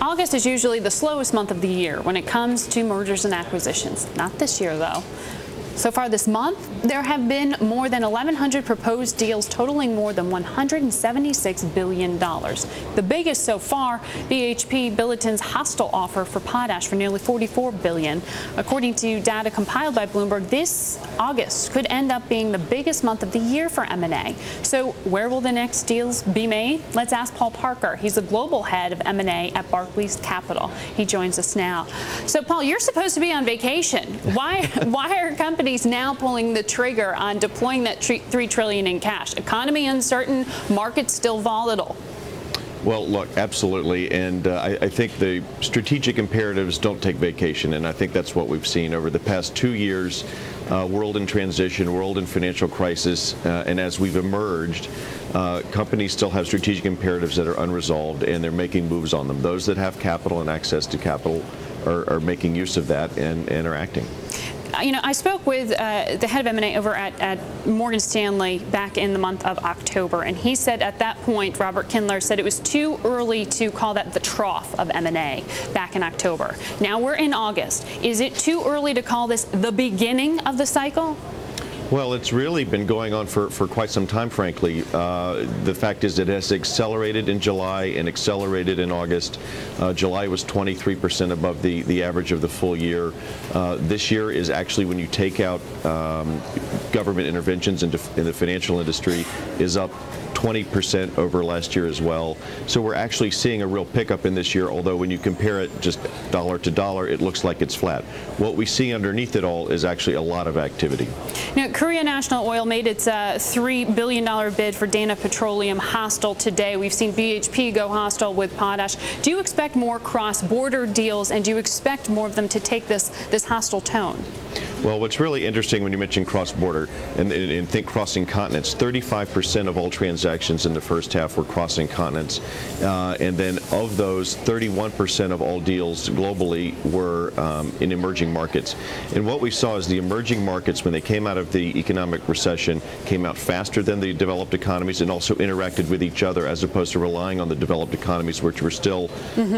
August is usually the slowest month of the year when it comes to mergers and acquisitions. Not this year, though. So far this month, there have been more than 1,100 proposed deals totaling more than $176 billion. The biggest so far, BHP Billiton's hostile offer for potash for nearly $44 billion. According to data compiled by Bloomberg, this August could end up being the biggest month of the year for M&A. So where will the next deals be made? Let's ask Paul Parker. He's the global head of M&A at Barclays Capital. He joins us now. So Paul, you're supposed to be on vacation. Why are companies now pulling the trigger on deploying that $3 trillion in cash? Economy uncertain, markets still volatile. Well, look, absolutely, and I think the strategic imperatives don't take vacation, and I think that's what we've seen over the past 2 years. World in transition, world in financial crisis, and as we've emerged, companies still have strategic imperatives that are unresolved, and they're making moves on them. Those that have capital and access to capital are making use of that and are acting. You know, I spoke with the head of M&A over at Morgan Stanley back in the month of October, and he said at that point, Robert Kindler said it was too early to call that the trough of M&A back in October. Now we're in August. Is it too early to call this the beginning of the cycle? Well, it's really been going on for quite some time, frankly. The fact is it has accelerated in July and accelerated in August. July was 23% above the average of the full year. This year is actually, when you take out government interventions in the financial industry, is up 20% over last year as well. So we're actually seeing a real pickup in this year, although when you compare it just dollar to dollar, it looks like it's flat. What we see underneath it all is actually a lot of activity. Now, Korea National Oil made its $3 billion bid for Dana Petroleum hostile today. We've seen BHP go hostile with potash. Do you expect more cross-border deals, and do you expect more of them to take this hostile tone? Well, what's really interesting when you mention cross-border and think crossing continents, 35% of all transactions in the first half were crossing continents. And then of those, 31% of all deals globally were in emerging markets. And what we saw is the emerging markets, when they came out of the economic recession, came out faster than the developed economies and also interacted with each other as opposed to relying on the developed economies, which were still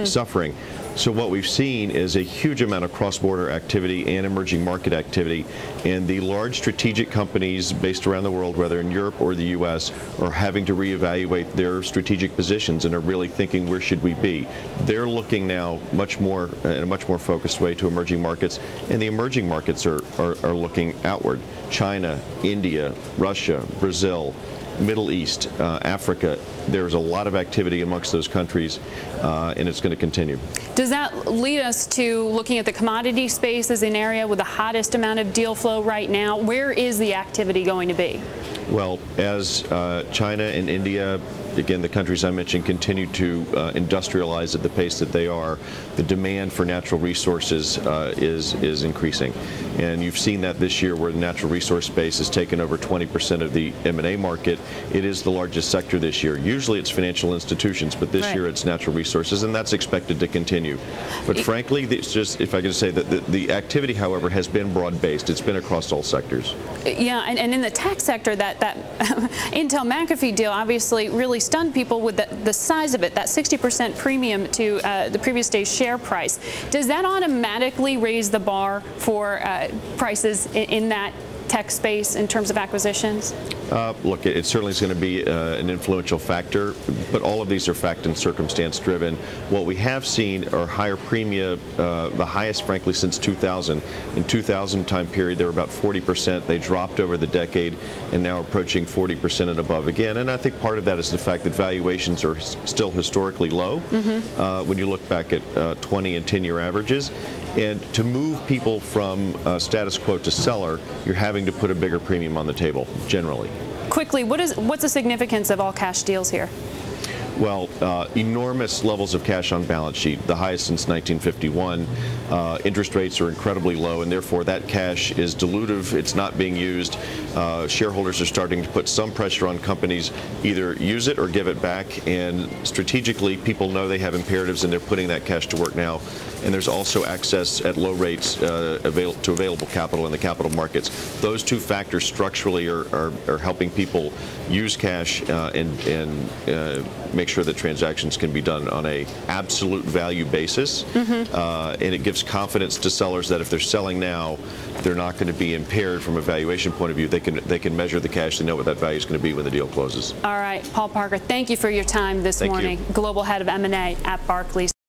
suffering. So what we've seen is a huge amount of cross-border activity and emerging market activity, and the large strategic companies based around the world, whether in Europe or the U.S., are having to reevaluate their strategic positions and are really thinking, where should we be? They're looking now much more in a much more focused way to emerging markets, and the emerging markets are looking outward. China, India, Russia, Brazil, Middle East, Africa. There's a lot of activity amongst those countries, and it's going to continue. Does that lead us to looking at the commodity space as an area with the hottest amount of deal flow right now? Where is the activity going to be? Well, as China and India, again, the countries I mentioned, continue to industrialize at the pace that they are, the demand for natural resources is increasing. And you've seen that this year, where the natural resource space has taken over 20% of the M&A market. It is the largest sector this year. Usually it's financial institutions, but this year it's natural resources, and that's expected to continue. But frankly, it's just, if I could say that the activity, however, has been broad-based. It's been across all sectors. Yeah, and in the tech sector, that Intel McAfee deal obviously really stunned people with the size of it, that 60% premium to the previous day's share price. Does that automatically raise the bar for prices in that tech space in terms of acquisitions? Look, it certainly is going to be an influential factor, but all of these are fact and circumstance driven. What we have seen are higher premia, the highest, frankly, since 2000. In 2000 time period, they were about 40%. They dropped over the decade and now approaching 40% and above again. And I think part of that is the fact that valuations are still historically low when you look back at 20 and 10-year averages. And to move people from status quo to seller, you're having to put a bigger premium on the table, generally. Quickly, what's the significance of all cash deals here? Well, enormous levels of cash on balance sheet, the highest since 1951. Interest rates are incredibly low, and therefore that cash is dilutive. It's not being used. Shareholders are starting to put some pressure on companies, either use it or give it back. And strategically, people know they have imperatives, and they're putting that cash to work now. And there's also access at low rates to available capital in the capital markets. Those two factors structurally are helping people use cash and make sure that transactions can be done on a absolute value basis, and it gives confidence to sellers that if they're selling now, they're not going to be impaired from a valuation point of view. They can measure the cash. They know what that value is going to be when the deal closes. All right, Paul Parker, thank you for your time this morning. Global Head of M&A at Barclays.